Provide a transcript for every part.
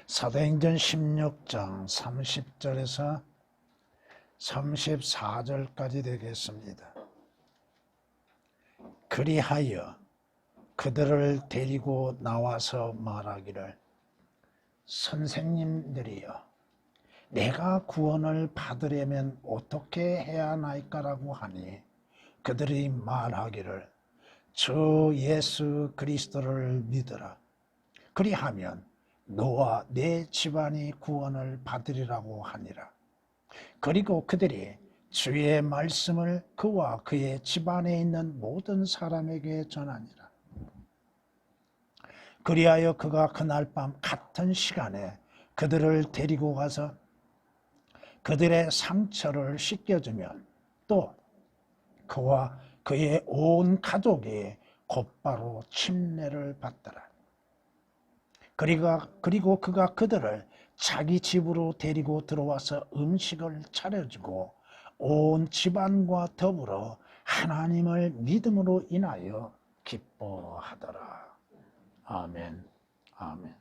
사도행전 16장 30절에서 34절까지 되겠습니다. 그리하여 그들을 데리고 나와서 말하기를, 선생님들이여, 내가 구원을 받으려면 어떻게 해야 하나이까라고 하니, 그들이 말하기를, 저 예수 그리스도를 믿으라. 그리하면 너와 내 집안이 구원을 받으리라고 하니라. 그리고 그들이 주의 말씀을 그와 그의 집안에 있는 모든 사람에게 전하니라. 그리하여 그가 그날 밤 같은 시간에 그들을 데리고 가서 그들의 상처를 씻겨주면 또 그와 그의 온 가족이 곧바로 침례를 받더라. 그리고 그가 그들을 자기 집으로 데리고 들어와서 음식을 차려주고 온 집안과 더불어 하나님을 믿음으로 인하여 기뻐하더라. 아멘. 아멘.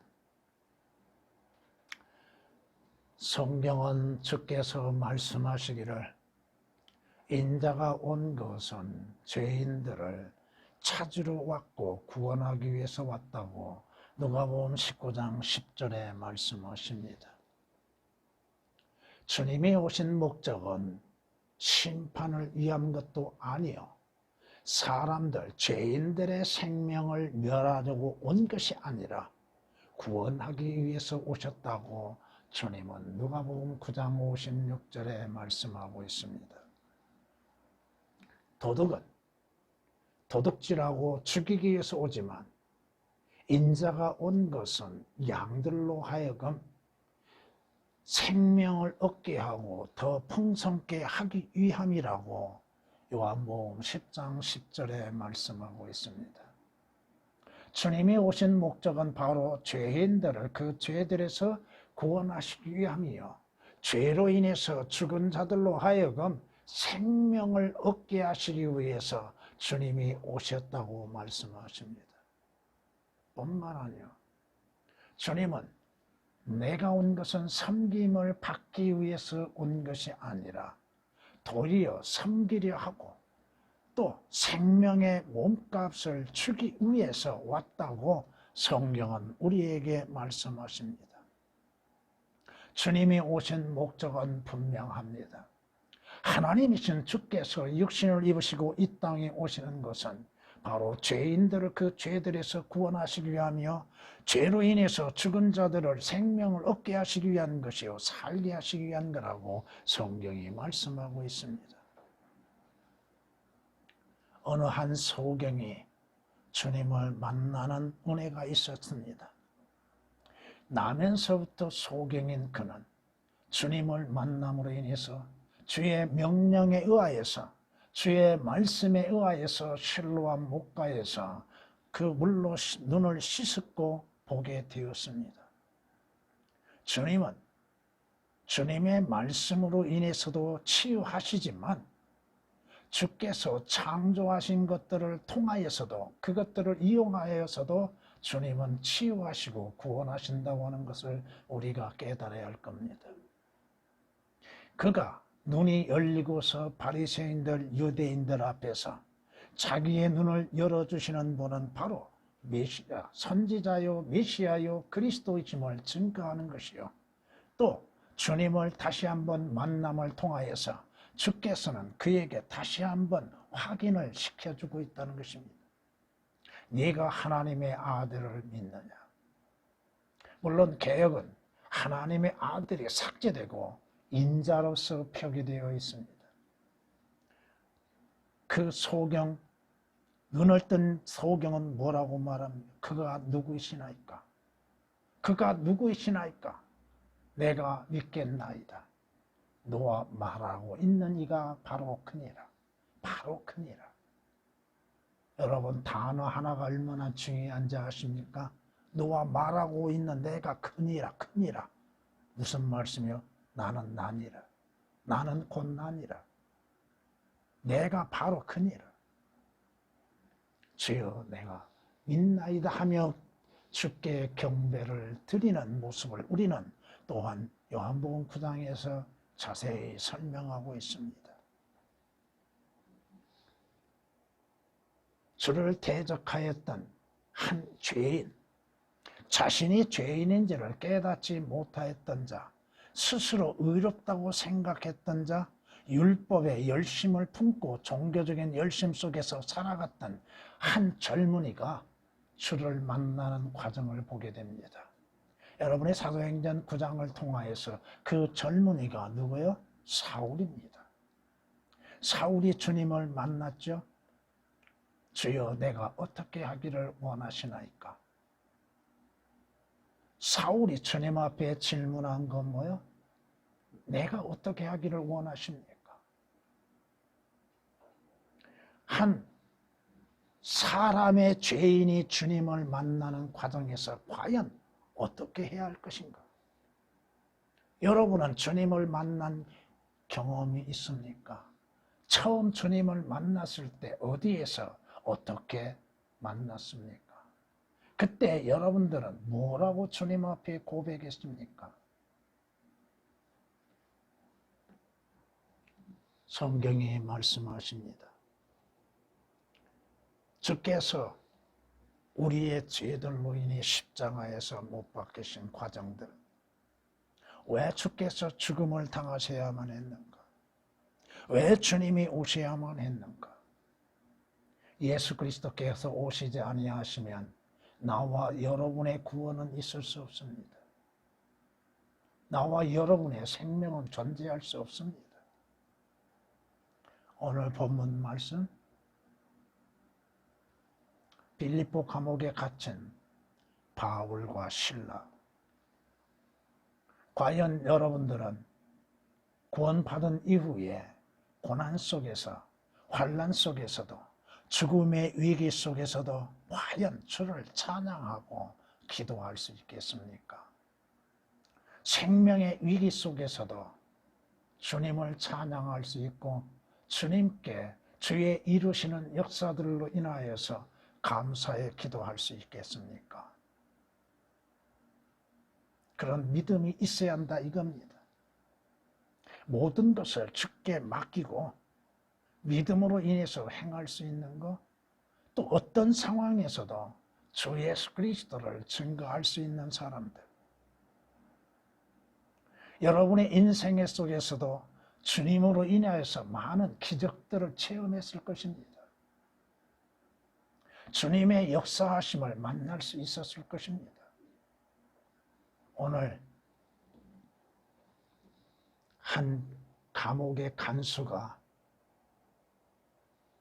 성경은 주께서 말씀하시기를, 인자가 온 것은 죄인들을 찾으러 왔고 구원하기 위해서 왔다고 누가복음 19장 10절에 말씀하십니다. 주님이 오신 목적은 심판을 위한 것도 아니요, 사람들, 죄인들의 생명을 멸하려고 온 것이 아니라 구원하기 위해서 오셨다고 주님은 누가복음 9장 56절에 말씀하고 있습니다. 도둑은 도둑질하고 죽이기 위해서 오지만 인자가 온 것은 양들로 하여금 생명을 얻게 하고 더 풍성케 하기 위함이라고 요한복음 10장 10절에 말씀하고 있습니다. 주님이 오신 목적은 바로 죄인들을 그 죄들에서 구원하시기 위함이요, 죄로 인해서 죽은 자들로 하여금 생명을 얻게 하시기 위해서 주님이 오셨다고 말씀하십니다. 뿐만 아니요, 주님은 내가 온 것은 섬김을 받기 위해서 온 것이 아니라 도리어 섬기려 하고 또 생명의 몸값을 주기 위해서 왔다고 성경은 우리에게 말씀하십니다. 주님이 오신 목적은 분명합니다. 하나님이신 주께서 육신을 입으시고 이 땅에 오시는 것은 바로 죄인들을 그 죄들에서 구원하시기 위하며 죄로 인해서 죽은 자들을 생명을 얻게 하시기 위한 것이요, 살게 하시기 위한 거라고 성경이 말씀하고 있습니다. 어느 한 소경이 주님을 만나는 은혜가 있었습니다. 나면서부터 소경인 그는 주님을 만남으로 인해서 주의 명령에 의하여서 주의 말씀에 의하여서 실로암 목가에서 그 물로 눈을 씻었고 보게 되었습니다. 주님은 주님의 말씀으로 인해서도 치유하시지만 주께서 창조하신 것들을 통하여서도 그것들을 이용하여서도 주님은 치유하시고 구원하신다고 하는 것을 우리가 깨달아야 할 겁니다. 그가 눈이 열리고서 바리새인들, 유대인들 앞에서 자기의 눈을 열어주시는 분은 바로 메시아, 선지자요 메시아요 그리스도이심을 증거하는 것이요, 또 주님을 다시 한번 만남을 통하여서 주께서는 그에게 다시 한번 확인을 시켜주고 있다는 것입니다. 네가 하나님의 아들을 믿느냐? 물론 개역은 하나님의 아들이 삭제되고 인자로서 표기되어 있습니다. 그 소경, 눈을 뜬 소경은 뭐라고 말합니까? 그가 누구이시나이까? 그가 누구이시나이까? 내가 믿겠나이다. 너와 말하고 있는 이가 바로 그니라. 바로 그니라. 여러분, 단어 하나가 얼마나 중요한지 아십니까? 너와 말하고 있는 내가 그니라, 그니라. 무슨 말씀이요? 나는 나니라. 나는 곧 나니라. 내가 바로 그니라. 주여, 내가 믿나이다 하며 주께 경배를 드리는 모습을 우리는 또한 요한복음 9장에서 자세히 설명하고 있습니다. 주를 대적하였던 한 죄인, 자신이 죄인인지를 깨닫지 못하였던 자, 스스로 의롭다고 생각했던 자, 율법의 열심을 품고 종교적인 열심 속에서 살아갔던 한 젊은이가 주를 만나는 과정을 보게 됩니다. 여러분의 사도행전 9장을 통하여서 그 젊은이가 누구요? 사울입니다. 사울이 주님을 만났죠. 주여, 내가 어떻게 하기를 원하시나이까? 사울이 주님 앞에 질문한 건 뭐요? 내가 어떻게 하기를 원하십니까? 한 사람의 죄인이 주님을 만나는 과정에서 과연 어떻게 해야 할 것인가? 여러분은 주님을 만난 경험이 있습니까? 처음 주님을 만났을 때 어디에서 어떻게 만났습니까? 그때 여러분들은 뭐라고 주님 앞에 고백했습니까? 성경이 말씀하십니다. 주께서 우리의 죄들로 인해 십자가에서 못 박히신 과정들, 왜 주께서 죽음을 당하셔야만 했는가? 왜 주님이 오셔야만 했는가? 예수 그리스도께서 오시지 아니하시면 나와 여러분의 구원은 있을 수 없습니다. 나와 여러분의 생명은 존재할 수 없습니다. 오늘 본문 말씀, 빌립보 감옥에 갇힌 바울과 실라. 과연 여러분들은 구원받은 이후에 고난 속에서, 환난 속에서도, 죽음의 위기 속에서도 과연 주를 찬양하고 기도할 수 있겠습니까? 생명의 위기 속에서도 주님을 찬양할 수 있고 주님께 주의 이루시는 역사들로 인하여서 감사에 기도할 수 있겠습니까? 그런 믿음이 있어야 한다 이겁니다. 모든 것을 주께 맡기고 믿음으로 인해서 행할 수 있는 것, 또 어떤 상황에서도 주 예수 그리스도를 증거할 수 있는 사람들. 여러분의 인생 속에서도 주님으로 인하여서 많은 기적들을 체험했을 것입니다. 주님의 역사하심을 만날 수 있었을 것입니다. 오늘 한 감옥의 간수가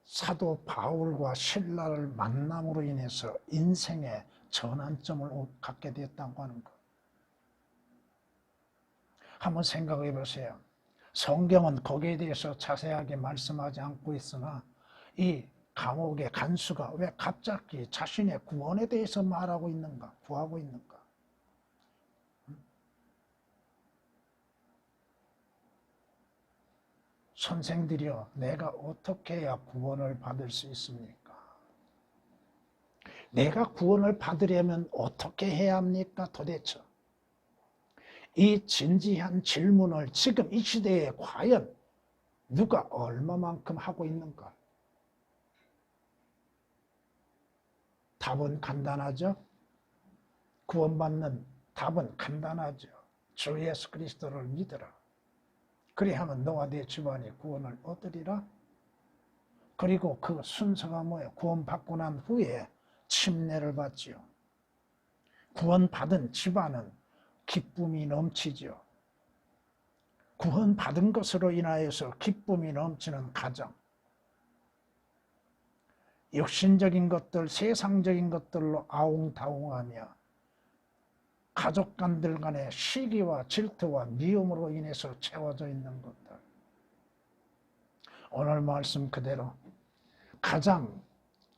사도 바울과 실라를 만남으로 인해서 인생의 전환점을 갖게 되었다고 하는 것. 한번 생각해 보세요. 성경은 거기에 대해서 자세하게 말씀하지 않고 있으나 이 감옥의 간수가 왜 갑자기 자신의 구원에 대해서 말하고 있는가, 구하고 있는가? 선생들이여, 내가 어떻게 해야 구원을 받을 수 있습니까? 내가 구원을 받으려면 어떻게 해야 합니까? 도대체 이 진지한 질문을 지금 이 시대에 과연 누가 얼마만큼 하고 있는가? 답은 간단하죠? 구원받는 답은 간단하죠. 주 예수 그리스도를 믿으라. 그리하면 너와 네 집안이 구원을 얻으리라. 그리고 그 순서가 뭐예요? 구원받고 난 후에 침례를 받지요. 구원받은 집안은 기쁨이 넘치죠. 구원받은 것으로 인하여서 기쁨이 넘치는 가정. 육신적인 것들, 세상적인 것들로 아웅다웅하며 가족 간들 간의 시기와 질투와 미움으로 인해서 채워져 있는 것들. 오늘 말씀 그대로 가장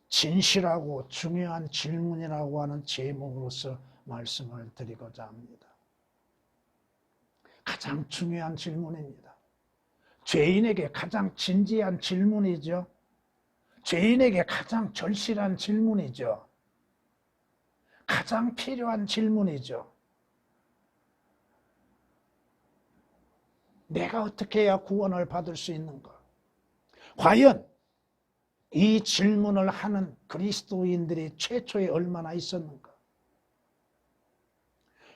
진실하고 중요한 질문이라고 하는 제목으로서 말씀을 드리고자 합니다. 가장 중요한 질문입니다. 죄인에게 가장 진지한 질문이죠. 죄인에게 가장 절실한 질문이죠. 가장 필요한 질문이죠. 내가 어떻게 해야 구원을 받을 수 있는가? 과연 이 질문을 하는 그리스도인들이 최초에 얼마나 있었는가?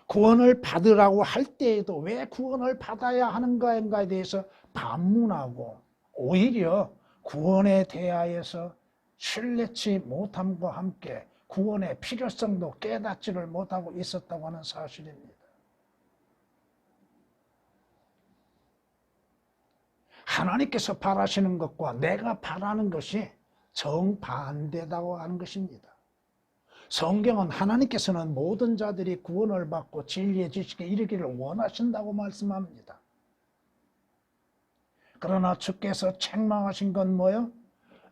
구원을 받으라고 할 때에도 왜 구원을 받아야 하는가에 대해서 반문하고 오히려 구원에 대하여서 신뢰치 못함과 함께 구원의 필요성도 깨닫지를 못하고 있었다고 하는 사실입니다. 하나님께서 바라시는 것과 내가 바라는 것이 정반대다고 하는 것입니다. 성경은 하나님께서는 모든 자들이 구원을 받고 진리의 지식에 이르기를 원하신다고 말씀합니다. 그러나 주께서 책망하신 건 뭐요?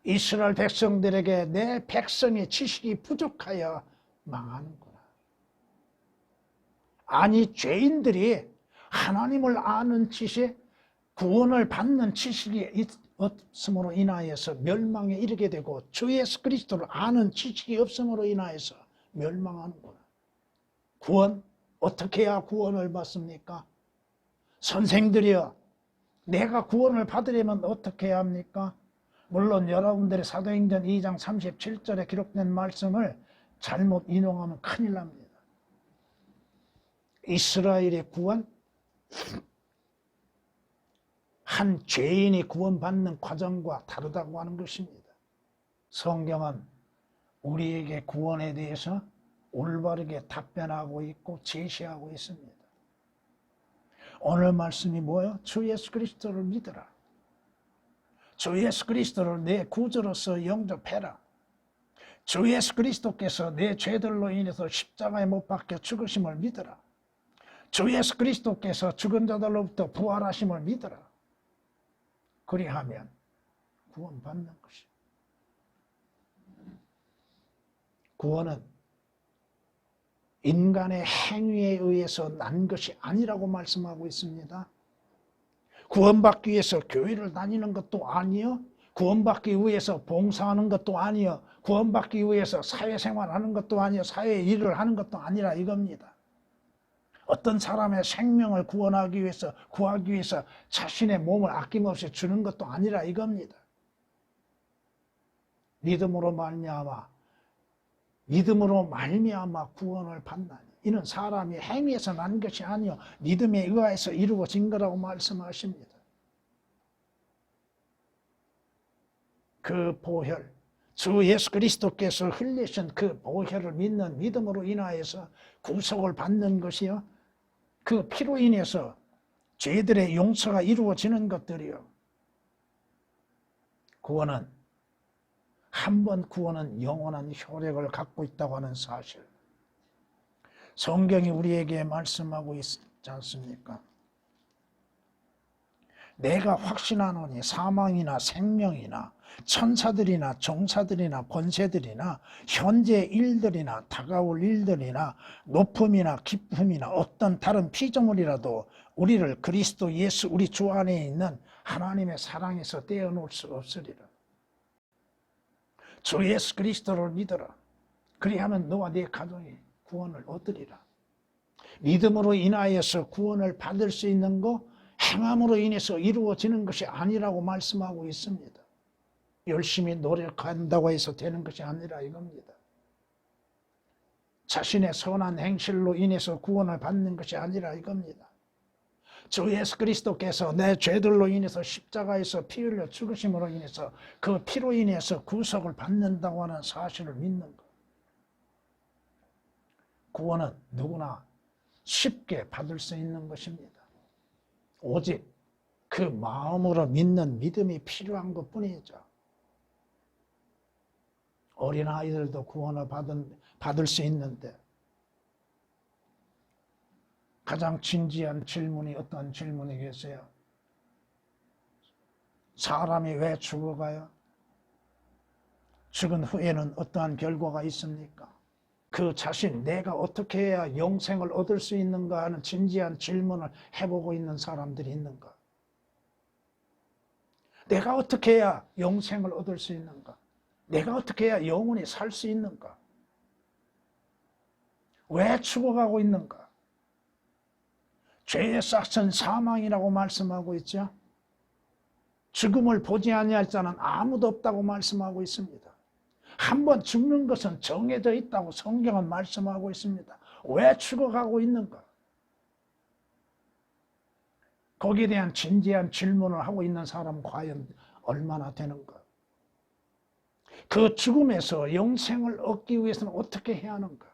이스라엘 백성들에게 내 백성의 지식이 부족하여 망하는구나. 아니, 죄인들이 하나님을 아는 지식, 구원을 받는 지식이 없음으로 인하여서 멸망에 이르게 되고 주 예수 그리스도를 아는 지식이 없음으로 인하여서 멸망하는구나. 구원, 어떻게 해야 구원을 받습니까? 선생들이여, 내가 구원을 받으려면 어떻게 해야 합니까? 물론 여러분들이 사도행전 2장 37절에 기록된 말씀을 잘못 인용하면 큰일 납니다. 이스라엘의 구원, 한 죄인이 구원받는 과정과 다르다고 하는 것입니다. 성경은 우리에게 구원에 대해서 올바르게 답변하고 있고 제시하고 있습니다. 오늘 말씀이 뭐예요? 주 예수 그리스도를 믿으라. 주 예수 그리스도를 내 구주로서 영접해라. 주 예수 그리스도께서 내 죄들로 인해서 십자가에 못 박혀 죽으심을 믿으라. 주 예수 그리스도께서 죽은 자들로부터 부활하심을 믿으라. 그리하면 구원받는 것입니다. 구원은 인간의 행위에 의해서 난 것이 아니라고 말씀하고 있습니다. 구원받기 위해서 교회를 다니는 것도 아니요, 구원받기 위해서 봉사하는 것도 아니요, 구원받기 위해서 사회생활하는 것도 아니요, 사회 일을 하는 것도 아니라 이겁니다. 어떤 사람의 생명을 구원하기 위해서, 구하기 위해서 자신의 몸을 아낌없이 주는 것도 아니라 이겁니다. 믿음으로 말미암아 구원을 받나니 이는 사람이 행위에서 난 것이 아니요 믿음에 의하여서 이루어진 거라고 말씀하십니다. 그 보혈, 주 예수 그리스도께서 흘리신 그 보혈을 믿는 믿음으로 인하여서 구속을 받는 것이요, 그 피로 인해서 죄들의 용서가 이루어지는 것들이요. 구원은, 한 번 구원은 영원한 효력을 갖고 있다고 하는 사실. 성경이 우리에게 말씀하고 있지 않습니까? 내가 확신하노니 사망이나 생명이나 천사들이나 종사들이나 권세들이나 현재 일들이나 다가올 일들이나 높음이나 깊음이나 어떤 다른 피조물이라도 우리를 그리스도 예수 우리 주 안에 있는 하나님의 사랑에서 떼어놓을 수 없으리라. 주 예수 그리스도를 믿어라. 그리하면 너와 네 가정이 구원을 얻으리라. 믿음으로 인하여서 구원을 받을 수 있는 거, 행함으로 인해서 이루어지는 것이 아니라고 말씀하고 있습니다. 열심히 노력한다고 해서 되는 것이 아니라 이겁니다. 자신의 선한 행실로 인해서 구원을 받는 것이 아니라 이겁니다. 주 예수 그리스도께서 내 죄들로 인해서 십자가에서 피 흘려 죽으심으로 인해서 그 피로 인해서 구속을 받는다고 하는 사실을 믿는 것. 구원은 누구나 쉽게 받을 수 있는 것입니다. 오직 그 마음으로 믿는 믿음이 필요한 것뿐이죠. 어린아이들도 구원을 받을 수 있는데 가장 진지한 질문이 어떤 질문이겠어요? 사람이 왜 죽어가요? 죽은 후에는 어떠한 결과가 있습니까? 그 자신, 내가 어떻게 해야 영생을 얻을 수 있는가 하는 진지한 질문을 해보고 있는 사람들이 있는가? 내가 어떻게 해야 영생을 얻을 수 있는가? 내가 어떻게 해야 영원히 살 수 있는가? 왜 죽어가고 있는가? 죄의 싹은 사망이라고 말씀하고 있죠. 죽음을 보지 아니할 자는 아무도 없다고 말씀하고 있습니다. 한번 죽는 것은 정해져 있다고 성경은 말씀하고 있습니다. 왜 죽어가고 있는가? 거기에 대한 진지한 질문을 하고 있는 사람은 과연 얼마나 되는가? 그 죽음에서 영생을 얻기 위해서는 어떻게 해야 하는가?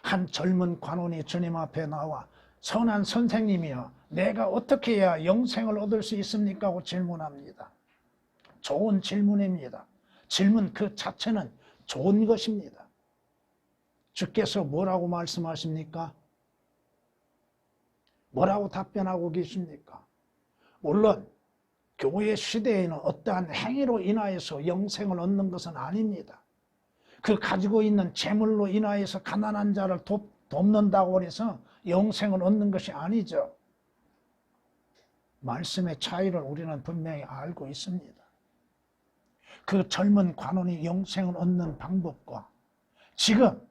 한 젊은 관원이 주님 앞에 나와 선한 선생님이여, 내가 어떻게 해야 영생을 얻을 수 있습니까? 하고 질문합니다. 좋은 질문입니다. 질문 그 자체는 좋은 것입니다. 주께서 뭐라고 말씀하십니까? 뭐라고 답변하고 계십니까? 물론 교회 시대에는 어떠한 행위로 인하여서 영생을 얻는 것은 아닙니다. 그 가지고 있는 재물로 인하여서 가난한 자를 돕는다고 해서 영생을 얻는 것이 아니죠. 말씀의 차이를 우리는 분명히 알고 있습니다. 그 젊은 관원이 영생을 얻는 방법과 지금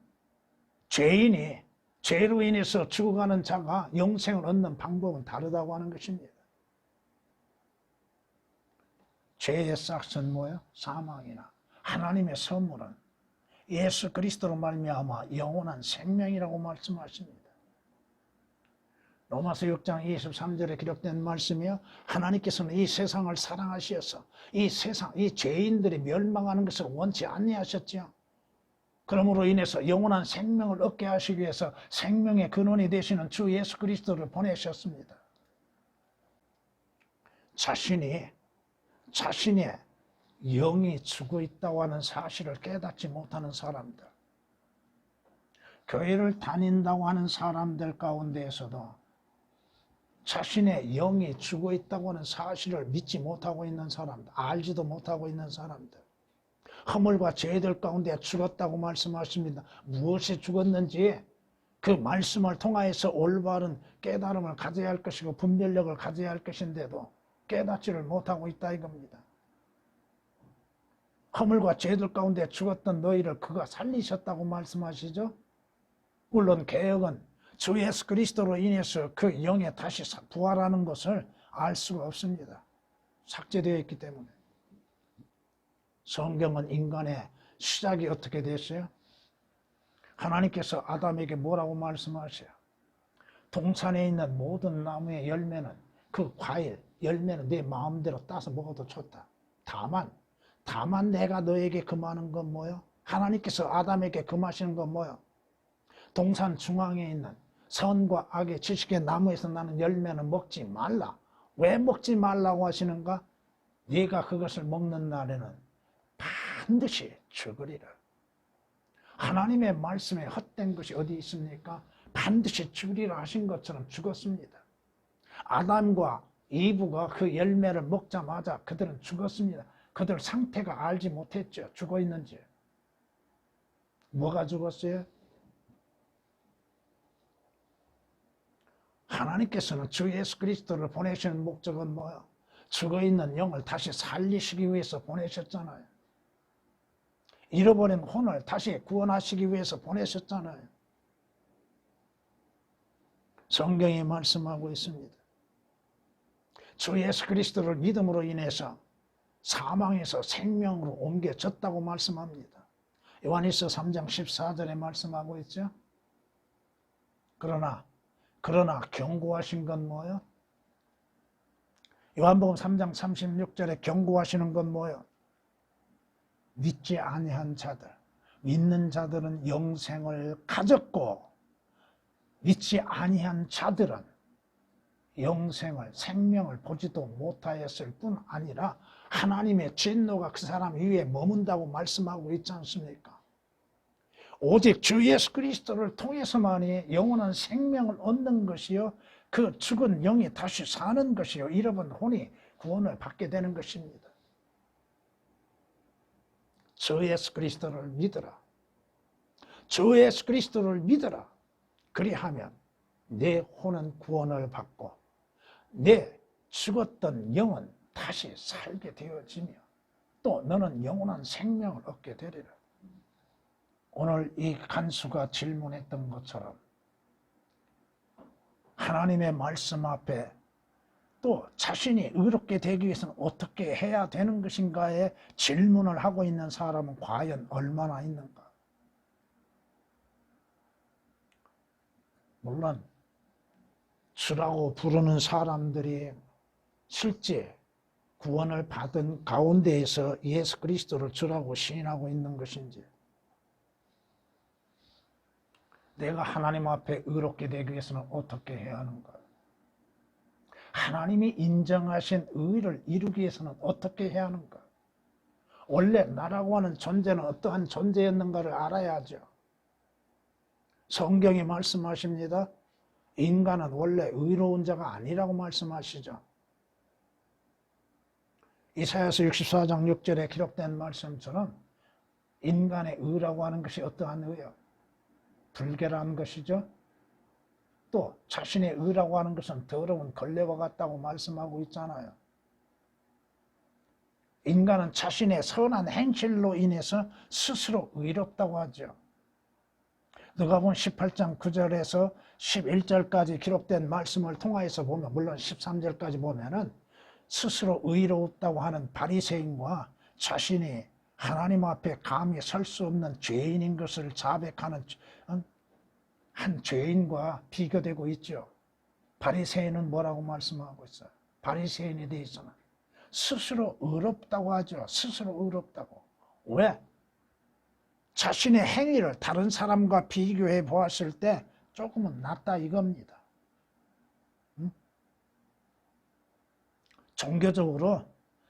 죄인이 죄로 인해서 죽어가는 자가 영생을 얻는 방법은 다르다고 하는 것입니다. 죄의 싹은 뭐예요? 사망이나 하나님의 선물은 예수 그리스도로 말미암아 영원한 생명이라고 말씀하십니다. 로마서 6장 23절에 기록된 말씀이요, 하나님께서는 이 세상을 사랑하셔서 이 죄인들이 멸망하는 것을 원치 아니하셨지요. 그러므로 인해서 영원한 생명을 얻게 하시기 위해서 생명의 근원이 되시는 주 예수 그리스도를 보내셨습니다. 자신의 영이 죽어 있다고 하는 사실을 깨닫지 못하는 사람들, 교회를 다닌다고 하는 사람들 가운데에서도 자신의 영이 죽어 있다고 하는 사실을 믿지 못하고 있는 사람들, 알지도 못하고 있는 사람들, 허물과 죄들 가운데 죽었다고 말씀하십니다. 무엇이 죽었는지 그 말씀을 통하여서 올바른 깨달음을 가져야 할 것이고 분별력을 가져야 할 것인데도 깨닫지를 못하고 있다 이겁니다. 허물과 죄들 가운데 죽었던 너희를 그가 살리셨다고 말씀하시죠. 물론 개혁은 주 예수 그리스도로 인해서 그 영에 다시 부활하는 것을 알 수가 없습니다. 삭제되어 있기 때문에. 성경은 인간의 시작이 어떻게 됐어요? 하나님께서 아담에게 뭐라고 말씀하세요? 동산에 있는 모든 나무의 열매는, 그 과일, 열매는 네 마음대로 따서 먹어도 좋다. 다만 내가 너에게 금하는 건 뭐요? 하나님께서 아담에게 금하시는 건 뭐요? 동산 중앙에 있는 선과 악의 지식의 나무에서 나는 열매는 먹지 말라. 왜 먹지 말라고 하시는가? 네가 그것을 먹는 날에는 반드시 죽으리라. 하나님의 말씀에 헛된 것이 어디 있습니까? 반드시 죽으리라 하신 것처럼 죽었습니다. 아담과 이브가 그 열매를 먹자마자 그들은 죽었습니다. 그들 상태가 알지 못했죠. 죽어 있는지. 뭐가 죽었어요? 하나님께서는 주 예수 그리스도를 보내시는 목적은 뭐예요? 죽어있는 영을 다시 살리시기 위해서 보내셨잖아요. 잃어버린 혼을 다시 구원하시기 위해서 보내셨잖아요. 성경이 말씀하고 있습니다. 주 예수 그리스도를 믿음으로 인해서 사망에서 생명으로 옮겨졌다고 말씀합니다. 요한일서 3장 14절에 말씀하고 있죠. 그러나 경고하신 건 뭐예요? 요한복음 3장 36절에 경고하시는 건 뭐예요? 믿지 아니한 자들, 믿는 자들은 영생을 가졌고 믿지 아니한 자들은 영생을, 생명을 보지도 못하였을 뿐 아니라 하나님의 진노가 그 사람 위에 머문다고 말씀하고 있지 않습니까? 오직 주 예수 그리스도를 통해서만이 영원한 생명을 얻는 것이요, 그 죽은 영이 다시 사는 것이요, 잃어버린 혼이 구원을 받게 되는 것입니다. 주 예수 그리스도를 믿어라. 주 예수 그리스도를 믿어라. 그리하면 내 혼은 구원을 받고 내 죽었던 영은 다시 살게 되어지며 또 너는 영원한 생명을 얻게 되리라. 오늘 이 간수가 질문했던 것처럼 하나님의 말씀 앞에 또 자신이 의롭게 되기 위해서는 어떻게 해야 되는 것인가에 질문을 하고 있는 사람은 과연 얼마나 있는가? 물론 주라고 부르는 사람들이 실제 구원을 받은 가운데에서 예수 그리스도를 주라고 시인하고 있는 것인지, 내가 하나님 앞에 의롭게 되기 위해서는 어떻게 해야 하는가? 하나님이 인정하신 의를 이루기 위해서는 어떻게 해야 하는가? 원래 나라고 하는 존재는 어떠한 존재였는가를 알아야죠. 성경이 말씀하십니다. 인간은 원래 의로운 자가 아니라고 말씀하시죠. 이사야서 64장 6절에 기록된 말씀처럼 인간의 의라고 하는 것이 어떠한 의요? 불결한 것이죠. 또 자신의 의라고 하는 것은 더러운 걸레와 같다고 말씀하고 있잖아요. 인간은 자신의 선한 행실로 인해서 스스로 의롭다고 하죠. 누가복음 18장 9절에서 11절까지 기록된 말씀을 통하여서 보면, 물론 13절까지 보면은 스스로 의롭다고 하는 바리새인과 자신이 하나님 앞에 감히 설 수 없는 죄인인 것을 자백하는 한 죄인과 비교되고 있죠. 바리새인은 뭐라고 말씀하고 있어요? 바리새인에 대해서는 스스로 의롭다고 하죠. 스스로 의롭다고. 왜? 자신의 행위를 다른 사람과 비교해 보았을 때 조금은 낫다 이겁니다.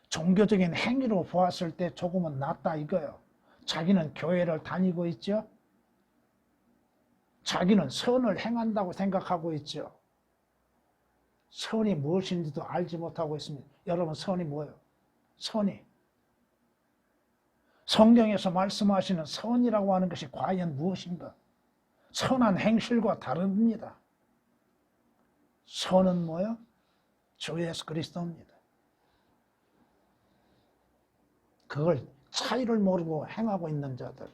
종교적인 행위로 보았을 때 조금은 낫다 이거예요. 자기는 교회를 다니고 있죠. 자기는 선을 행한다고 생각하고 있죠. 선이 무엇인지도 알지 못하고 있습니다. 여러분, 선이 뭐예요? 선이. 성경에서 말씀하시는 선이라고 하는 것이 과연 무엇인가? 선한 행실과 다릅니다. 선은 뭐예요? 주 예수 그리스도입니다. 그걸 차이를 모르고 행하고 있는 자들,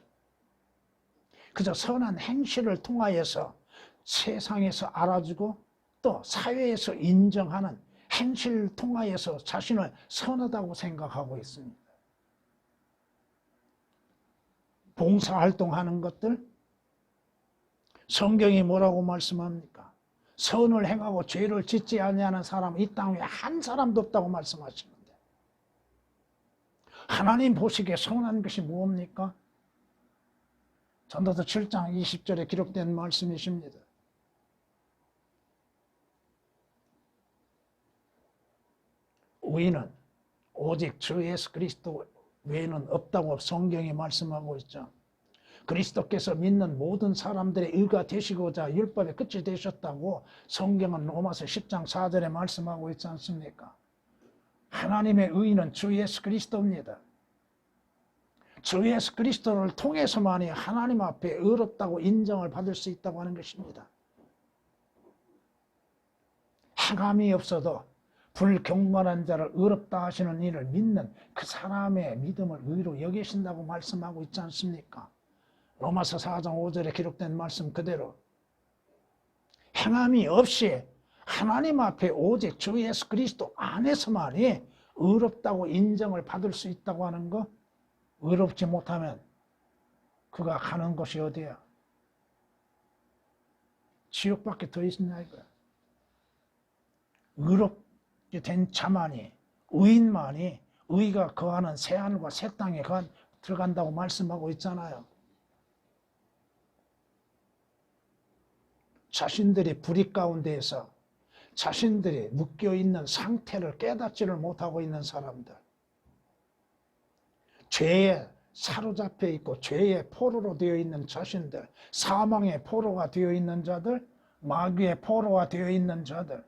그저 선한 행실을 통하여서 세상에서 알아주고 또 사회에서 인정하는 행실을 통하여서 자신을 선하다고 생각하고 있습니다. 봉사활동하는 것들, 성경이 뭐라고 말씀합니까? 선을 행하고 죄를 짓지 아니하는 사람 이 땅 위에 한 사람도 없다고 말씀하시는데, 하나님 보시기에 선한 것이 무엇입니까? 전도서 7장 20절에 기록된 말씀이십니다. 의인은 오직 주 예수 그리스도 외에는 없다고 성경이 말씀하고 있죠. 그리스도께서 믿는 모든 사람들의 의가 되시고자 율법의 끝이 되셨다고 성경은 로마서 10장 4절에 말씀하고 있지 않습니까? 하나님의 의인은 주 예수 그리스도입니다. 주 예수 그리스도를 통해서만이 하나님 앞에 의롭다고 인정을 받을 수 있다고 하는 것입니다. 행함이 없어도 불경건한 자를 의롭다 하시는 이를 믿는 그 사람의 믿음을 의로 여기신다고 말씀하고 있지 않습니까? 로마서 4장 5절에 기록된 말씀 그대로 행함이 없이 하나님 앞에 오직 주 예수 그리스도 안에서만이 의롭다고 인정을 받을 수 있다고 하는 것, 의롭지 못하면 그가 가는 곳이 어디야? 지옥밖에 더 있냐 이거야. 의롭게 된 자만이, 의인만이 의가 거하는 새하늘과 새 땅에 들어간다고 말씀하고 있잖아요. 자신들이 불의 가운데에서 자신들이 묶여있는 상태를 깨닫지를 못하고 있는 사람들, 죄에 사로잡혀 있고 죄의 포로로 되어 있는 자신들, 사망의 포로가 되어 있는 자들, 마귀의 포로가 되어 있는 자들,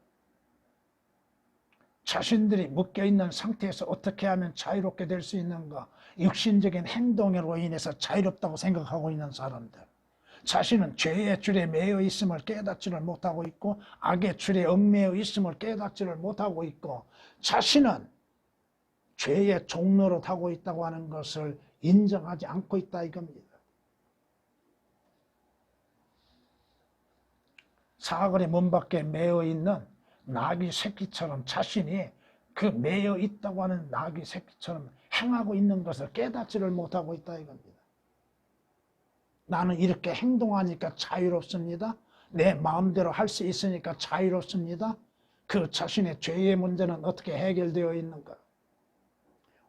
자신들이 묶여있는 상태에서 어떻게 하면 자유롭게 될 수 있는가, 육신적인 행동으로 인해서 자유롭다고 생각하고 있는 사람들, 자신은 죄의 줄에 매여 있음을 깨닫지를 못하고 있고 악의 줄에 얽매여 있음을 깨닫지를 못하고 있고 자신은 죄의 종로로 타고 있다고 하는 것을 인정하지 않고 있다 이겁니다. 사거리 문 밖에 매여 있는 나귀 새끼처럼 자신이 그 매여 있다고 하는 나귀 새끼처럼 행하고 있는 것을 깨닫지를 못하고 있다 이겁니다. 나는 이렇게 행동하니까 자유롭습니다. 내 마음대로 할 수 있으니까 자유롭습니다. 그 자신의 죄의 문제는 어떻게 해결되어 있는가?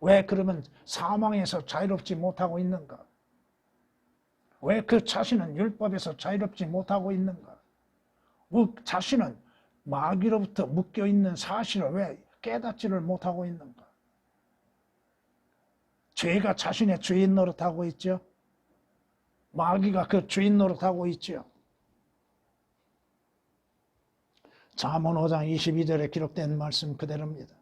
왜 그러면 사망에서 자유롭지 못하고 있는가? 왜 그 자신은 율법에서 자유롭지 못하고 있는가? 그 자신은 마귀로부터 묶여있는 사실을 왜 깨닫지를 못하고 있는가? 죄가 자신의 주인 노릇하고 있죠. 마귀가 그 주인 노릇하고 있죠. 잠언 5장 22절에 기록된 말씀 그대로입니다.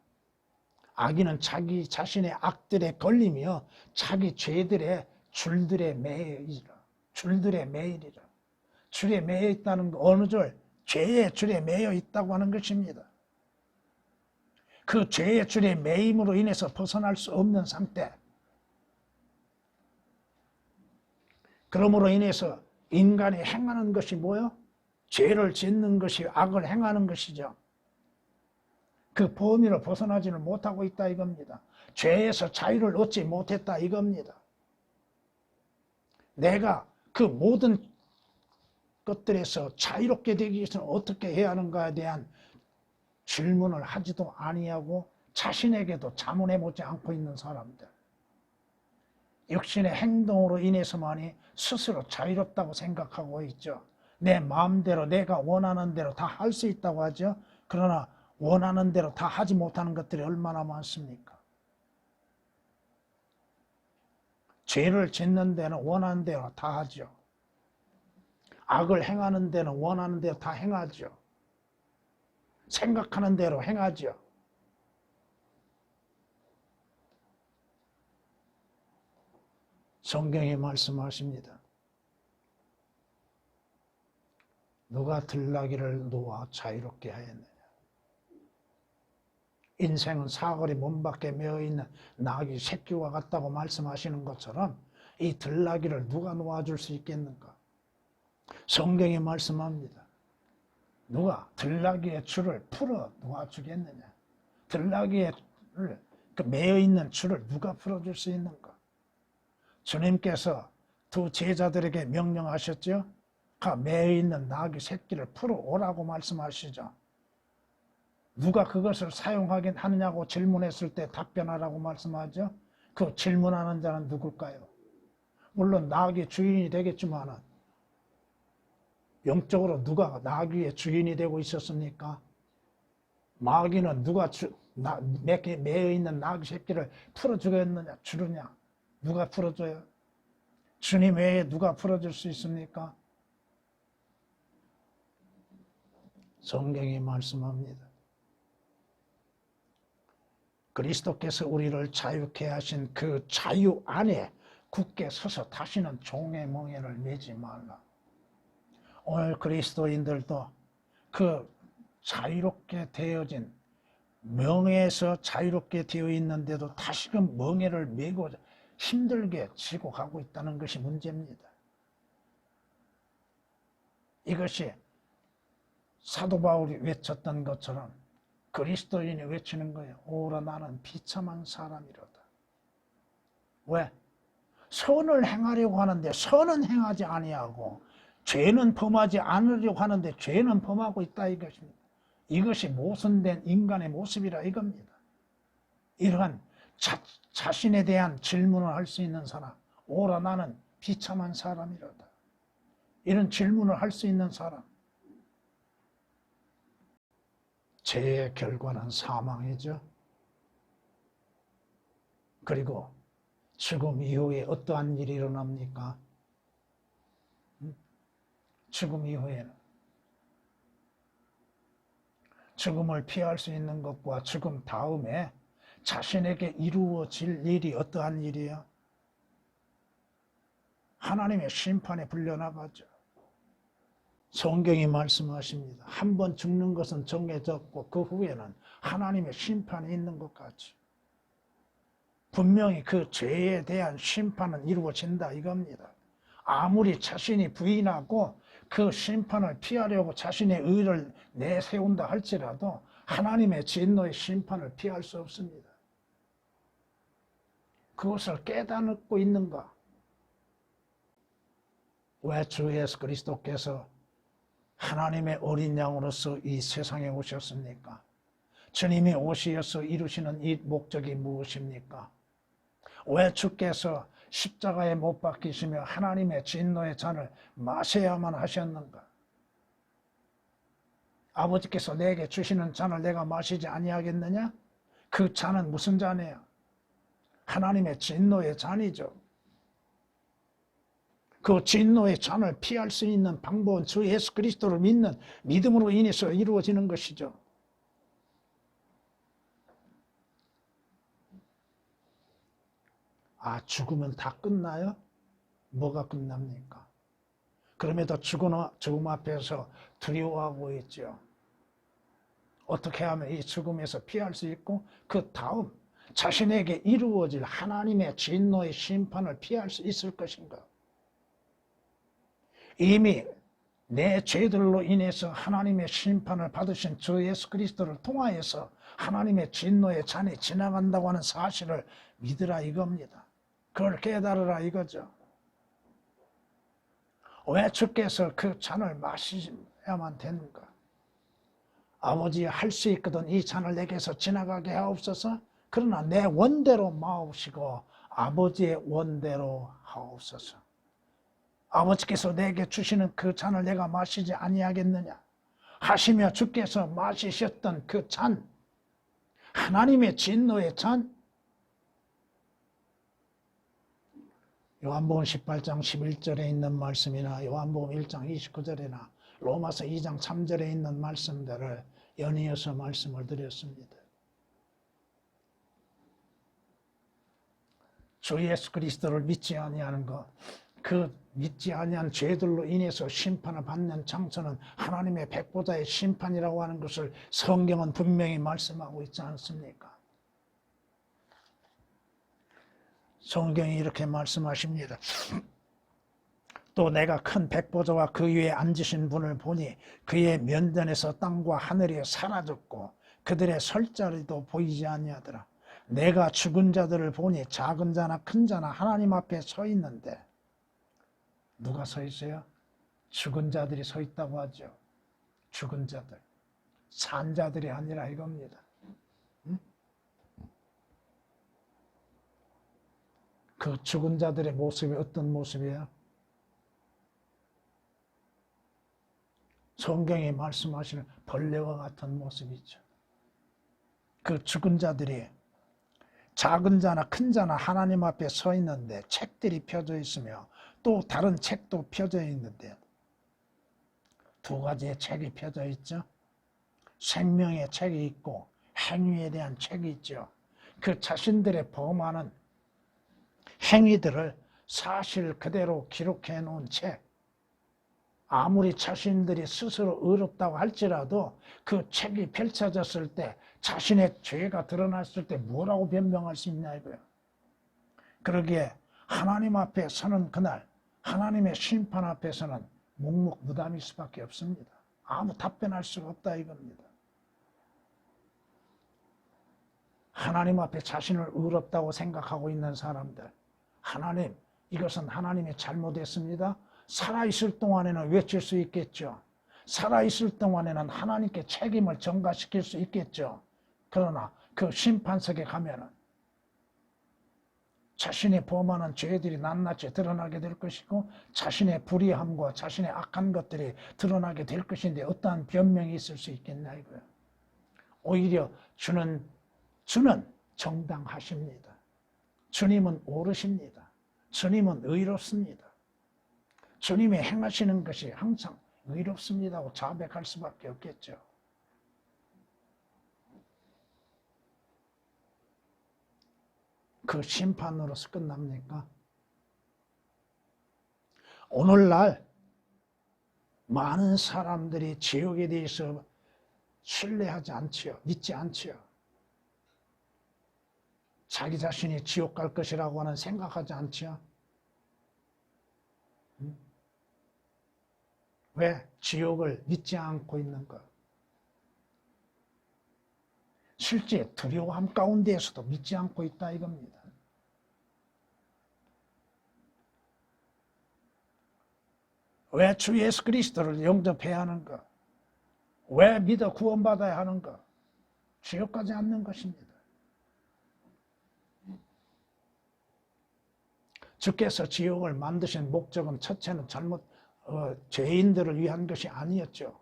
악인은 자기 자신의 악들에 걸리며 자기 죄들의 줄들에 매이리라. 줄들에 매이리라. 줄에 매여 있다는 거 어느 줄? 죄의 줄에 매여 있다고 하는 것입니다. 그 죄의 줄에 매임으로 인해서 벗어날 수 없는 상태. 그러므로 인해서 인간이 행하는 것이 뭐요? 죄를 짓는 것이 악을 행하는 것이죠. 그 범위를 벗어나지는 못하고 있다 이겁니다. 죄에서 자유를 얻지 못했다 이겁니다. 내가 그 모든 것들에서 자유롭게 되기 위해서는 어떻게 해야 하는가에 대한 질문을 하지도 아니하고 자신에게도 자문해보지 않고 있는 사람들. 육신의 행동으로 인해서만이 스스로 자유롭다고 생각하고 있죠. 내 마음대로 내가 원하는 대로 다 할 수 있다고 하죠. 그러나 원하는 대로 다 하지 못하는 것들이 얼마나 많습니까? 죄를 짓는 데는 원하는 대로 다 하죠. 악을 행하는 데는 원하는 대로 다 행하죠. 생각하는 대로 행하죠. 성경이 말씀하십니다. 누가 들나귀를 놓아 자유롭게 하였느냐. 인생은 사거리 문 밖에 매어있는 나귀 새끼와 같다고 말씀하시는 것처럼 이 들나귀를 누가 놓아줄 수 있겠는가? 성경이 말씀합니다. 누가 들나귀의 줄을 풀어 놓아주겠느냐? 들나귀의 그 매어있는 줄을 누가 풀어줄 수 있는가? 주님께서 두 제자들에게 명령하셨죠? 그 매어있는 나귀 새끼를 풀어 오라고 말씀하시죠. 누가 그것을 사용하긴 하느냐고 질문했을 때 답변하라고 말씀하죠. 그 질문하는 자는 누굴까요? 물론 나귀의 주인이 되겠지만 영적으로 누가 나귀의 주인이 되고 있었습니까? 마귀는 누가 매어있는 나귀 새끼를 풀어주겠느냐 주느냐? 누가 풀어줘요? 주님 외에 누가 풀어줄 수 있습니까? 성경이 말씀합니다. 그리스도께서 우리를 자유케 하신 그 자유 안에 굳게 서서 다시는 종의 멍에를 매지 말라. 오늘 그리스도인들도 그 자유롭게 되어진 명예에서 자유롭게 되어 있는데도 다시금 멍에를 메고 힘들게 지고 가고 있다는 것이 문제입니다. 이것이 사도 바울이 외쳤던 것처럼 그리스도인이 외치는 거예요. 오라 나는 비참한 사람이로다. 왜? 선을 행하려고 하는데 선은 행하지 아니하고 죄는 범하지 않으려고 하는데 죄는 범하고 있다 이것입니다. 이것이 모순된 인간의 모습이라 이겁니다. 이러한 자신에 대한 질문을 할 수 있는 사람, 오라 나는 비참한 사람이로다. 이런 질문을 할 수 있는 사람. 죄의 결과는 사망이죠. 그리고 죽음 이후에 어떠한 일이 일어납니까? 죽음 이후에는 죽음을 피할 수 있는 것과 죽음 다음에 자신에게 이루어질 일이 어떠한 일이에요? 하나님의 심판에 불려나가죠. 성경이 말씀하십니다. 한 번 죽는 것은 정해졌고 그 후에는 하나님의 심판이 있는 것 같이 분명히 그 죄에 대한 심판은 이루어진다 이겁니다. 아무리 자신이 부인하고 그 심판을 피하려고 자신의 의를 내세운다 할지라도 하나님의 진노의 심판을 피할 수 없습니다. 그것을 깨닫고 있는가? 왜 주 예수 그리스도께서 하나님의 어린 양으로서 이 세상에 오셨습니까? 주님이 오시어서 이루시는 이 목적이 무엇입니까? 왜 주께서 십자가에 못 박히시며 하나님의 진노의 잔을 마셔야만 하셨는가? 아버지께서 내게 주시는 잔을 내가 마시지 아니하겠느냐? 그 잔은 무슨 잔이에요? 하나님의 진노의 잔이죠. 그 진노의 잔을 피할 수 있는 방법은 주 예수 그리스도를 믿는 믿음으로 인해서 이루어지는 것이죠. 죽으면 다 끝나요? 뭐가 끝납니까? 그럼에도 죽음 앞에서 두려워하고 있죠. 어떻게 하면 이 죽음에서 피할 수 있고 그 다음 자신에게 이루어질 하나님의 진노의 심판을 피할 수 있을 것인가? 이미 내 죄들로 인해서 하나님의 심판을 받으신 주 예수 그리스도를 통하여서 하나님의 진노의 잔이 지나간다고 하는 사실을 믿으라 이겁니다. 그걸 깨달으라 이거죠. 왜 주께서 그 잔을 마시야만 되는가? 아버지 할 수 있거든 이 잔을 내게서 지나가게 하옵소서. 그러나 내 원대로 마옵시고 아버지의 원대로 하옵소서. 아버지께서 내게 주시는 그 잔을 내가 마시지 아니하겠느냐 하시며 주께서 마시셨던 그 잔, 하나님의 진노의 잔, 요한복음 18장 11절에 있는 말씀이나 요한복음 1장 29절이나 로마서 2장 3절에 있는 말씀들을 연이어서 말씀을 드렸습니다. 주 예수 그리스도를 믿지 아니하는 것, 그 믿지 아니한 죄들로 인해서 심판을 받는 장소는 하나님의 백보자의 심판이라고 하는 것을 성경은 분명히 말씀하고 있지 않습니까? 성경이 이렇게 말씀하십니다. 또 내가 큰 백보자와 그 위에 앉으신 분을 보니 그의 면전에서 땅과 하늘이 사라졌고 그들의 설 자리도 보이지 아니하더라. 내가 죽은 자들을 보니 작은 자나 큰 자나 하나님 앞에 서 있는데 누가 서 있어요? 죽은 자들이 서 있다고 하죠. 죽은 자들. 산 자들이 아니라 이겁니다. 그 죽은 자들의 모습이 어떤 모습이에요? 성경이 말씀하시는 벌레와 같은 모습이죠. 그 죽은 자들이 작은 자나 큰 자나 하나님 앞에 서 있는데 책들이 펴져 있으며 또 다른 책도 펴져 있는데 두 가지의 책이 펴져 있죠. 생명의 책이 있고 행위에 대한 책이 있죠. 그 자신들의 범하는 행위들을 사실 그대로 기록해 놓은 책, 아무리 자신들이 스스로 의롭다고 할지라도 그 책이 펼쳐졌을 때 자신의 죄가 드러났을 때 뭐라고 변명할 수 있냐 이거예요. 그러기에 하나님 앞에 서는 그날 하나님의 심판 앞에서는 묵묵무담일 수밖에 없습니다. 아무 답변할 수가 없다 이겁니다. 하나님 앞에 자신을 의롭다고 생각하고 있는 사람들, 하나님, 이것은 하나님이 잘못했습니다. 살아있을 동안에는 외칠 수 있겠죠. 살아있을 동안에는 하나님께 책임을 전가시킬 수 있겠죠. 그러나 그 심판석에 가면은 자신의 범하는 죄들이 낱낱이 드러나게 될 것이고 자신의 불의함과 자신의 악한 것들이 드러나게 될 것인데 어떠한 변명이 있을 수 있겠나 이거예요. 오히려 주는 정당하십니다. 주님은 옳으십니다. 주님은 의롭습니다. 주님이 행하시는 것이 항상 의롭습니다 하고 자백할 수밖에 없겠죠. 그 심판으로서 끝납니까? 오늘날 많은 사람들이 지옥에 대해서 신뢰하지 않지요. 믿지 않지요. 자기 자신이 지옥 갈 것이라고 하는 생각하지 않지요. 왜 지옥을 믿지 않고 있는가? 실제 두려움 가운데에서도 믿지 않고 있다 이겁니다. 왜 주 예수 그리스도를 영접해야 하는가? 왜 믿어 구원받아야 하는가? 지옥 가지 않는 것입니다. 주께서 지옥을 만드신 목적은 첫째는 죄인들을 위한 것이 아니었죠.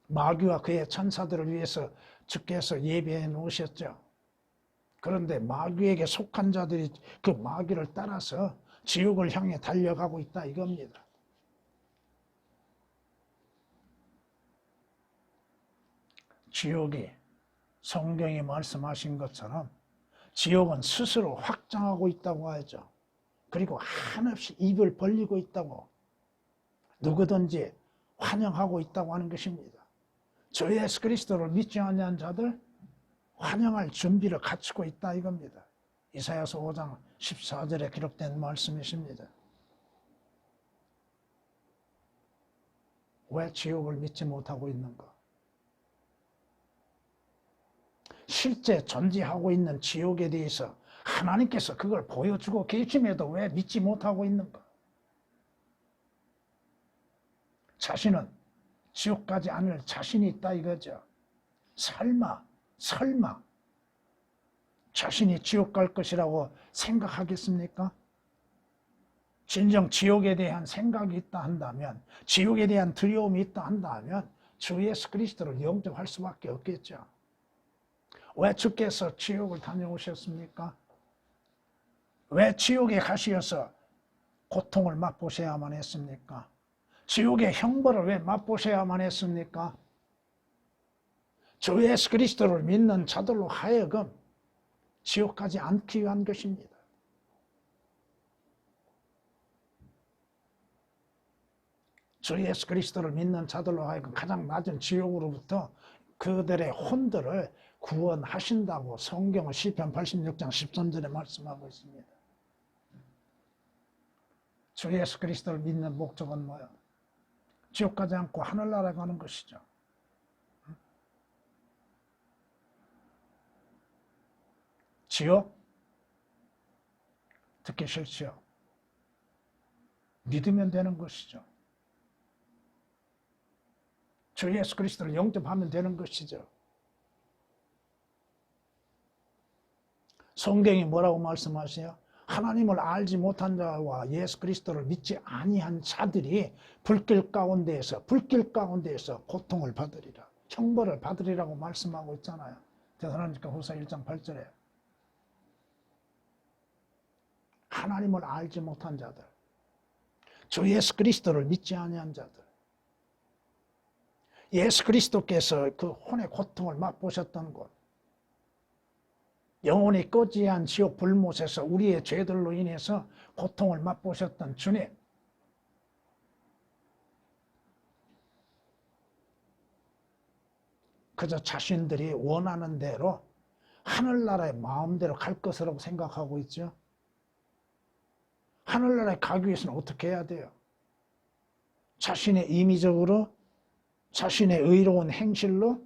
마귀와 그의 천사들을 위해서 주께서 예배해 놓으셨죠. 그런데 마귀에게 속한 자들이 그 마귀를 따라서 지옥을 향해 달려가고 있다 이겁니다. 지옥이 성경이 말씀하신 것처럼 지옥은 스스로 확장하고 있다고 하죠. 그리고 한없이 입을 벌리고 있다고, 누구든지 환영하고 있다고 하는 것입니다. 주 예수 그리스도를 믿지 않는 자들 환영할 준비를 갖추고 있다 이겁니다. 이사야서 5장 14절에 기록된 말씀이십니다. 왜 지옥을 믿지 못하고 있는가? 실제 존재하고 있는 지옥에 대해서 하나님께서 그걸 보여주고 계심에도 왜 믿지 못하고 있는가? 자신은 지옥 가지 않을 자신이 있다 이거죠. 설마 자신이 지옥 갈 것이라고 생각하겠습니까? 진정 지옥에 대한 생각이 있다 한다면, 지옥에 대한 두려움이 있다 한다면 주 예수 그리스도를 영접할 수밖에 없겠죠. 왜 주께서 지옥을 다녀오셨습니까? 왜 지옥에 가시어서 고통을 맛보셔야만 했습니까? 지옥의 형벌을 왜 맛보셔야만 했습니까? 주 예수 그리스도를 믿는 자들로 하여금 지옥 가지 않기 위한 것입니다. 주 예수 그리스도를 믿는 자들로 하여금 가장 낮은 지옥으로부터 그들의 혼들을 구원하신다고 성경은 시편 86장 13절에 말씀하고 있습니다. 주 예수 그리스도를 믿는 목적은 뭐야? 지옥 가지 않고 하늘나라 가는 것이죠. 지옥? 듣기 싫죠. 믿으면 되는 것이죠. 주 예수 그리스도를 영접하면 되는 것이죠. 성경이 뭐라고 말씀하세요? 하나님을 알지 못한 자와 예수 그리스도를 믿지 아니한 자들이 불길 가운데에서 고통을 받으리라, 형벌을 받으리라고 말씀하고 있잖아요. 데살로니가 후서 1장 8절에. 하나님을 알지 못한 자들, 주 예수 그리스도를 믿지 아니한 자들, 예수 그리스도께서 그 혼의 고통을 맛보셨던 곳, 영원히 꺼지지 않은 지옥 불못에서 우리의 죄들로 인해서 고통을 맛보셨던 주님, 그저 자신들이 원하는 대로 하늘나라의 마음대로 갈 것이라고 생각하고 있죠. 하늘나라에 가기 위해서는 어떻게 해야 돼요? 자신의 임의적으로, 자신의 의로운 행실로,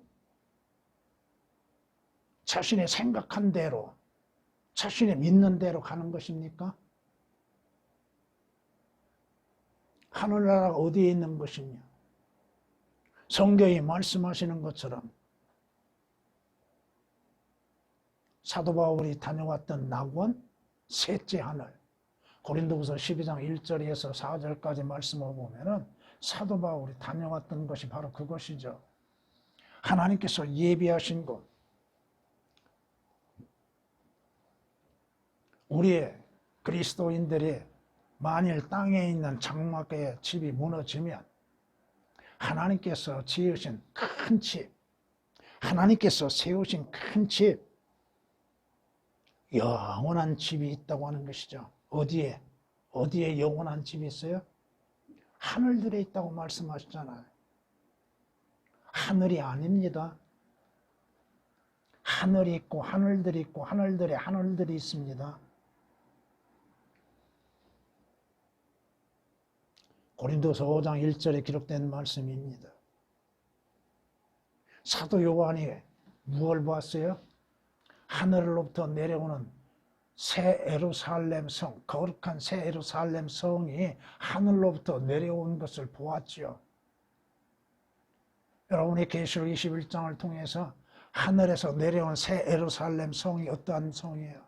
자신의 생각한 대로, 자신의 믿는 대로 가는 것입니까? 하늘나라가 어디에 있는 것이냐? 성경이 말씀하시는 것처럼 사도 바울이 다녀왔던 낙원, 셋째 하늘, 고린도후서 12장 1절에서 4절까지 말씀을 보면은 사도 바울이 다녀왔던 것이 바로 그것이죠. 하나님께서 예비하신 곳, 우리의 그리스도인들이 만일 땅에 있는 장막의 집이 무너지면 하나님께서 지으신 큰 집, 하나님께서 세우신 큰 집, 영원한 집이 있다고 하는 것이죠. 어디에 영원한 집이 있어요? 하늘들에 있다고 말씀하셨잖아요. 하늘이 아닙니다. 하늘이 있고 하늘들이 있고 하늘들에 하늘들이 있습니다. 고린도서 5장 1절에 기록된 말씀입니다. 사도 요한이 무엇을 봤어요? 하늘로부터 내려오는 새 예루살렘 성, 거룩한 새 예루살렘 성이 하늘로부터 내려온 것을 보았지요. 여러분이 계시록 21장을 통해서 하늘에서 내려온 새 예루살렘 성이 어떠한 성이에요?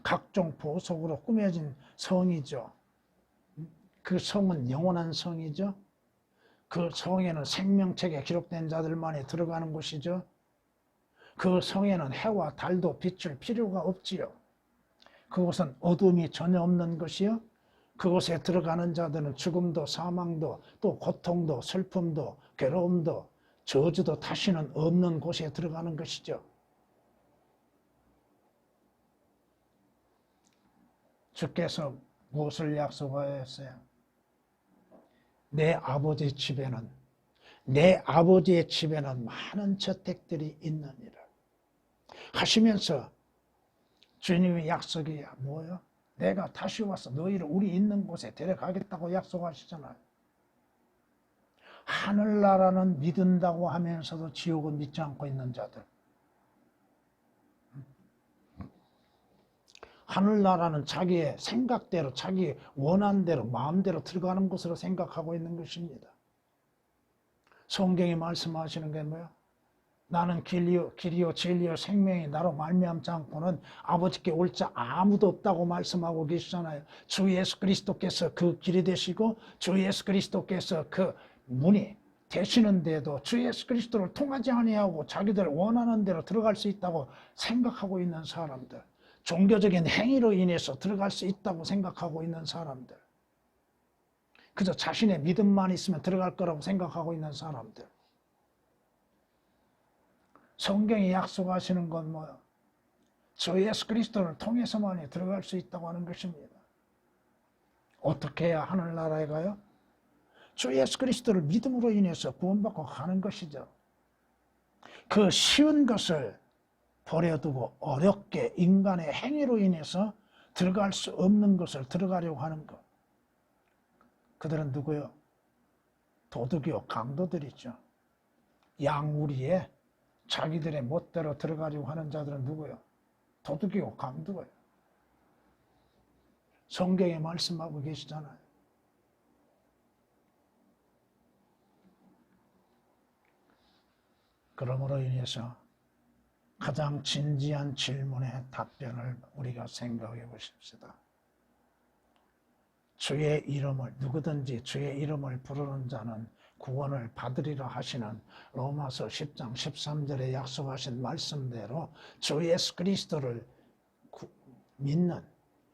각종 보석으로 꾸며진 성이죠. 그 성은 영원한 성이죠. 그 성에는 생명책에 기록된 자들만이 들어가는 곳이죠. 그 성에는 해와 달도 비출 필요가 없지요. 그곳은 어둠이 전혀 없는 것이요. 그곳에 들어가는 자들은 죽음도 사망도 또 고통도 슬픔도 괴로움도 저주도 다시는 없는 곳에 들어가는 것이죠. 주께서 무엇을 약속하였어요? 내 아버지의 집에는 많은 저택들이 있느니라 하시면서 주님의 약속이 뭐예요? 내가 다시 와서 너희를 우리 있는 곳에 데려가겠다고 약속하시잖아요. 하늘나라는 믿는다고 하면서도 지옥은 믿지 않고 있는 자들. 하늘나라는 자기의 생각대로, 자기 원한대로, 마음대로 들어가는 곳으로 생각하고 있는 것입니다. 성경이 말씀하시는 게 뭐예요? 나는 길이요 진리요 생명이 나로 말미암지 않고는 아버지께 올 자 아무도 없다고 말씀하고 계시잖아요. 주 예수 그리스도께서 그 길이 되시고 주 예수 그리스도께서 그 문이 되시는데도 주 예수 그리스도를 통하지 아니하고 자기들 원하는 대로 들어갈 수 있다고 생각하고 있는 사람들, 종교적인 행위로 인해서 들어갈 수 있다고 생각하고 있는 사람들, 그저 자신의 믿음만 있으면 들어갈 거라고 생각하고 있는 사람들. 성경이 약속하시는 건 뭐예요? 주 예수 그리스도를 통해서만이 들어갈 수 있다고 하는 것입니다. 어떻게 해야 하늘나라에 가요? 주 예수 그리스도를 믿음으로 인해서 구원받고 가는 것이죠. 그 쉬운 것을 버려두고 어렵게 인간의 행위로 인해서 들어갈 수 없는 것을 들어가려고 하는 것. 그들은 누구요? 도둑이요, 강도들이죠. 양우리에 자기들의 멋대로 들어가려고 하는 자들은 누구요? 도둑이요, 강도예요. 성경에 말씀하고 계시잖아요. 그러므로 인해서 가장 진지한 질문의 답변을 우리가 생각해 보십시다. 주의 이름을, 누구든지 주의 이름을 부르는 자는 구원을 받으리라 하시는 로마서 10장 13절에 약속하신 말씀대로 주 예수 그리스도를 믿는,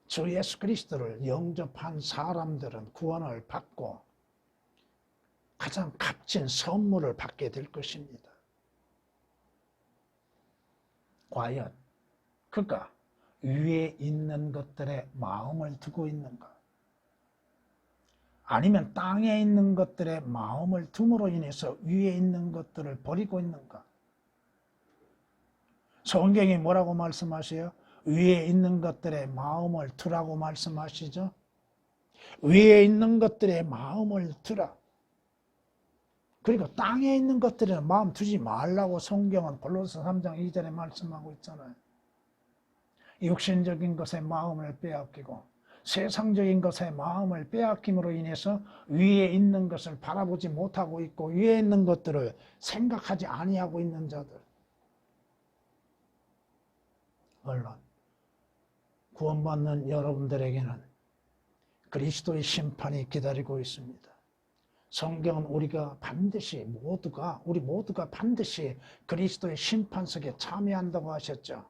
주 예수 그리스도를 영접한 사람들은 구원을 받고 가장 값진 선물을 받게 될 것입니다. 과연 그가 위에 있는 것들에 마음을 두고 있는가? 아니면 땅에 있는 것들에 마음을 둠으로 인해서 위에 있는 것들을 버리고 있는가? 성경이 뭐라고 말씀하세요? 위에 있는 것들에 마음을 두라고 말씀하시죠? 위에 있는 것들에 마음을 두라. 그리고 땅에 있는 것들에 마음 두지 말라고 성경은 골로새 3장 2절에 말씀하고 있잖아요. 육신적인 것에 마음을 빼앗기고 세상적인 것에 마음을 빼앗김으로 인해서 위에 있는 것을 바라보지 못하고 있고 위에 있는 것들을 생각하지 아니하고 있는 자들. 물론 구원받는 여러분들에게는 그리스도의 심판이 기다리고 있습니다. 성경은 우리가 반드시 우리 모두가 반드시 그리스도의 심판석에 참여한다고 하셨죠.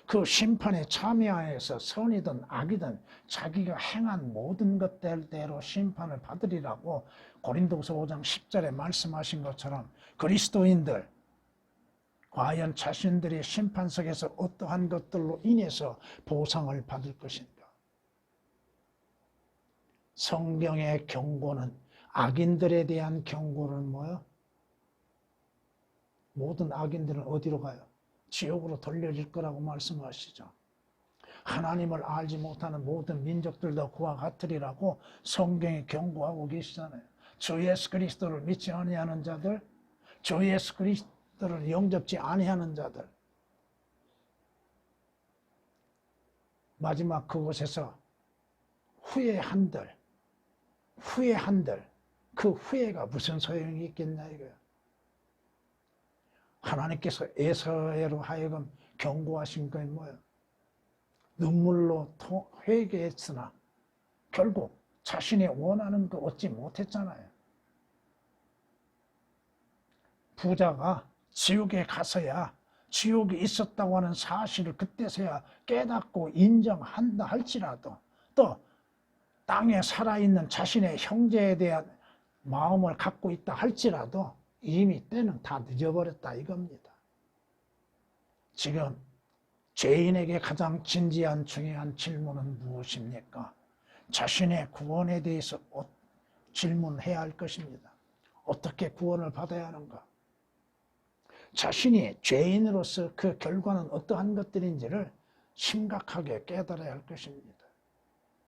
그 심판에 참여하여서 선이든 악이든 자기가 행한 모든 것들대로 심판을 받으리라고 고린도서 5장 10절에 말씀하신 것처럼 그리스도인들 과연 자신들의 심판석에서 어떠한 것들로 인해서 보상을 받을 것인가? 성경의 경고는 악인들에 대한 경고는 뭐예요? 모든 악인들은 어디로 가요? 지옥으로 돌려질 거라고 말씀하시죠. 하나님을 알지 못하는 모든 민족들도 그와 같으리라고 성경이 경고하고 계시잖아요. 주 예수 그리스도를 믿지 아니하는 자들, 주 예수 그리스도를 영접지 아니하는 자들, 마지막 그곳에서 후회한들, 그 후회가 무슨 소용이 있겠냐 이거야. 하나님께서 에서로 하여금 경고하신 건 뭐예요? 눈물로 회개했으나 결국 자신이 원하는 거 얻지 못했잖아요. 부자가 지옥에 가서야 지옥이 있었다고 하는 사실을 그때서야 깨닫고 인정한다 할지라도 또 땅에 살아있는 자신의 형제에 대한 마음을 갖고 있다 할지라도 이미 때는 다 늦어버렸다 이겁니다. 지금 죄인에게 가장 진지한 중요한 질문은 무엇입니까? 자신의 구원에 대해서 질문해야 할 것입니다. 어떻게 구원을 받아야 하는가? 자신이 죄인으로서 그 결과는 어떠한 것들인지를 심각하게 깨달아야 할 것입니다.